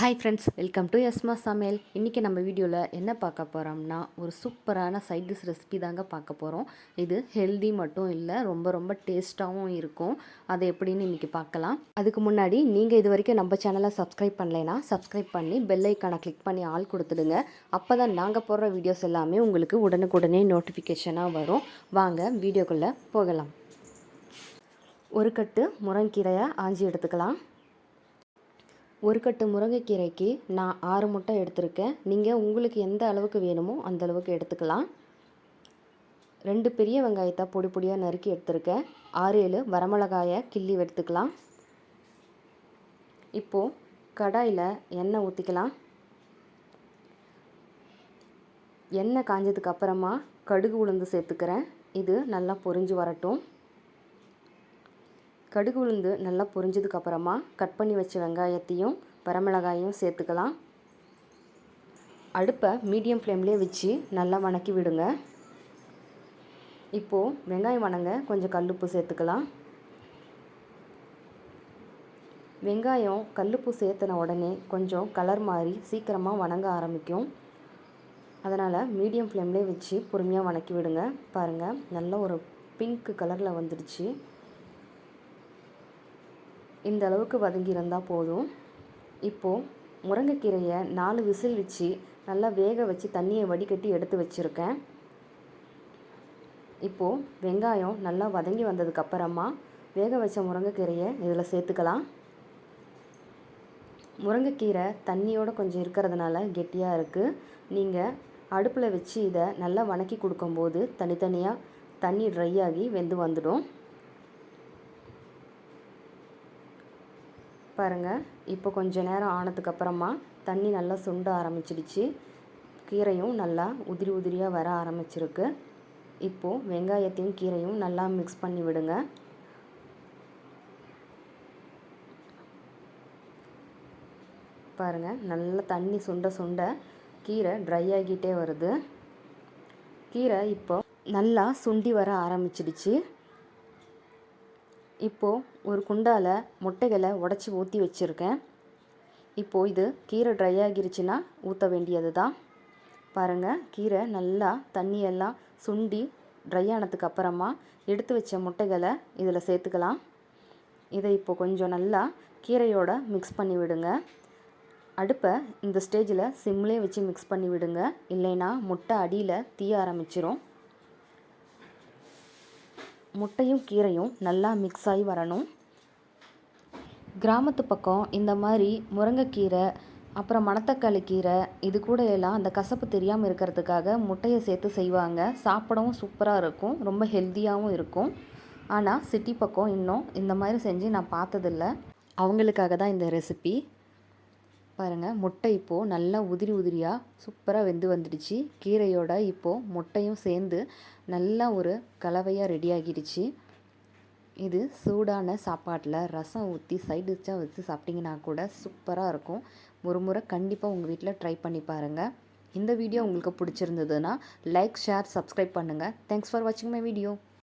Hi friends, welcome to எஸ்மா சமையல். இன்றைக்கி நம்ம வீடியோவில் என்ன பார்க்க போகிறோம்னா, ஒரு சூப்பரான சைட் டிஷ் ரெசிபி தாங்க பார்க்க போகிறோம். இது ஹெல்தி மட்டும் இல்லை, ரொம்ப ரொம்ப டேஸ்ட்டாகவும் இருக்கும். அதை எப்படின்னு இன்றைக்கி பார்க்கலாம். அதுக்கு முன்னாடி நீங்கள் இது வரைக்கும் நம்ம சேனலை சப்ஸ்கிரைப் பண்ணலைன்னா சப்ஸ்கிரைப் பண்ணி பெல் ஐக்கானை கிளிக் பண்ணி ஆல் கொடுத்துடுங்க. அப்போ தான் நாங்கள் போடுற வீடியோஸ் எல்லாமே உங்களுக்கு உடனுக்குடனே நோட்டிஃபிகேஷனாக வரும். வாங்க வீடியோக்குள்ளே போகலாம். ஒரு கட்டு முருங்கைக்கீரையை ஆஞ்சி எடுத்துக்கலாம். ஒரு கட்டு முருங்கைக்கீரைக்கு நான் 6 முட்டை எடுத்திருக்கேன். நீங்கள் உங்களுக்கு எந்த அளவுக்கு வேணுமோ அந்த அளவுக்கு எடுத்துக்கலாம். 2 பெரிய வெங்காயத்தை பொடி பொடியாக நறுக்கி எடுத்திருக்கேன். 6-7 வரமிளகாயை கிள்ளி எடுத்துக்கலாம். இப்போது கடாயில் எண்ணெய் ஊற்றிக்கலாம். எண்ணெய் காஞ்சதுக்கு அப்புறமா கடுகு உளுந்து சேர்த்துக்கிறேன். இது நல்லா பொரிஞ்சு வரட்டும். கடுகு உளுந்து நல்லா பொரிஞ்சதுக்கப்புறமா கட் பண்ணி வச்ச வெங்காயத்தையும் வரமிளகாயும் சேர்த்துக்கலாம். அடுப்பை மீடியம் ஃப்ளேம்லேயே வச்சு நல்லா வணக்கி விடுங்க. இப்போது வெங்காயம் வணங்க கொஞ்சம் கல்லுப்பு சேர்த்துக்கலாம். வெங்காயம் கல்லுப்பு சேர்த்துன உடனே கொஞ்சம் கலர் மாறி சீக்கிரமாக வணங்க ஆரம்பிக்கும். அதனால் மீடியம் ஃப்ளேம்லேயே வச்சு பொறுமையாக வணக்கி விடுங்க. பாருங்கள், நல்ல ஒரு பிங்க் கலரில் வந்துடுச்சு. இந்த அளவுக்கு வதங்கியிருந்தால் போதும். இப்போது முருங்கைக்கீரையை 4 விசில் வச்சு நல்லா வேக வச்சு தண்ணியை வடிகட்டி எடுத்து வச்சுருக்கேன். இப்போது வெங்காயம் நல்லா வதங்கி வந்ததுக்கப்புறமா வேக வச்ச முருங்கைக்கீரையை இதில் சேர்த்துக்கலாம். முருங்கைக்கீரை தண்ணியோடு கொஞ்சம் இருக்கிறதுனால கெட்டியாக இருக்குது. நீங்கள் அடுப்பில் வச்சு இதை நல்லா வணக்கி கொடுக்கும்போது தனித்தனியாக தண்ணி ட்ரை ஆகி வெந்து வந்துடும். பாருங்கள், இப்போ கொஞ்சம் நேரம் ஆனதுக்கப்புறமா தண்ணி நல்லா சுண்ட ஆரம்பிச்சிடுச்சு. கீரையும் நல்லா உதிரி உதிரியாக வர ஆரம்பிச்சிருக்கு. இப்போது வெங்காயத்தையும் கீரையும் நல்லா மிக்ஸ் பண்ணி விடுங்க. பாருங்கள், நல்லா தண்ணி சுண்ட சுண்ட கீரை ட்ரை ஆகிட்டே வருது. கீரை இப்போ நல்லா சுண்டி வர ஆரம்பிச்சிடுச்சு. இப்போது ஒரு குண்டால் முட்டைகளை உடச்சி ஊற்றி வச்சுருக்கேன். இப்போது இது கீரை ட்ரை ஆகிருச்சுன்னா ஊற்ற வேண்டியது தான். பாருங்கள், கீரை நல்லா தண்ணியெல்லாம் சுண்டி ட்ரை ஆனதுக்கு அப்புறமா எடுத்து வச்ச முட்டைகளை இதில் சேர்த்துக்கலாம். இதை இப்போ கொஞ்சம் நல்லா கீரையோடு மிக்ஸ் பண்ணி விடுங்க. அடுப்பை இந்த ஸ்டேஜில் சிம்லேயே வச்சு மிக்ஸ் பண்ணி விடுங்க, இல்லைன்னா முட்டை அடியில் தீய ஆரம்பிச்சிரும். முட்டையும் கீரையும் நல்லா மிக்ஸ் ஆகி வரணும். கிராமத்து பக்கம் இந்த மாதிரி முருங்கைக்கீரை அப்புறம் மணத்தக்காளி கீரை இது கூட எல்லாம் அந்த கசப்பு தெரியாமல் இருக்கிறதுக்காக முட்டையை சேர்த்து செய்வாங்க. சாப்பிடவும் சூப்பராக இருக்கும், ரொம்ப ஹெல்த்தியாகவும் இருக்கும். ஆனால் சிட்டி பக்கம் இன்னும் இந்த மாதிரி செஞ்சு நான் பார்த்ததில்ல. அவங்களுக்காக தான் இந்த ரெசிபி. பாருங்கள், முட்டை இப்போது நல்லா உதிரி உதிரியாக சூப்பராக வெந்து வந்துடுச்சு. கீரையோட இப்போது முட்டையும் சேர்ந்து நல்லா ஒரு கலவையாக ரெடி ஆகிடுச்சு. இது சூடான சாப்பாட்டில் ரசம் ஊற்றி சைடு டிஷ்ஷாக வச்சு சாப்பிட்டிங்கன்னா கூட சூப்பராக இருக்கும். ஒரு முறை கண்டிப்பாக உங்கள் வீட்டில் ட்ரை பண்ணி பாருங்கள். இந்த வீடியோ உங்களுக்கு பிடிச்சிருந்ததுன்னா லைக், ஷேர், சப்ஸ்கிரைப் பண்ணுங்கள். தேங்க்ஸ் ஃபார் வாட்சிங் மை வீடியோ.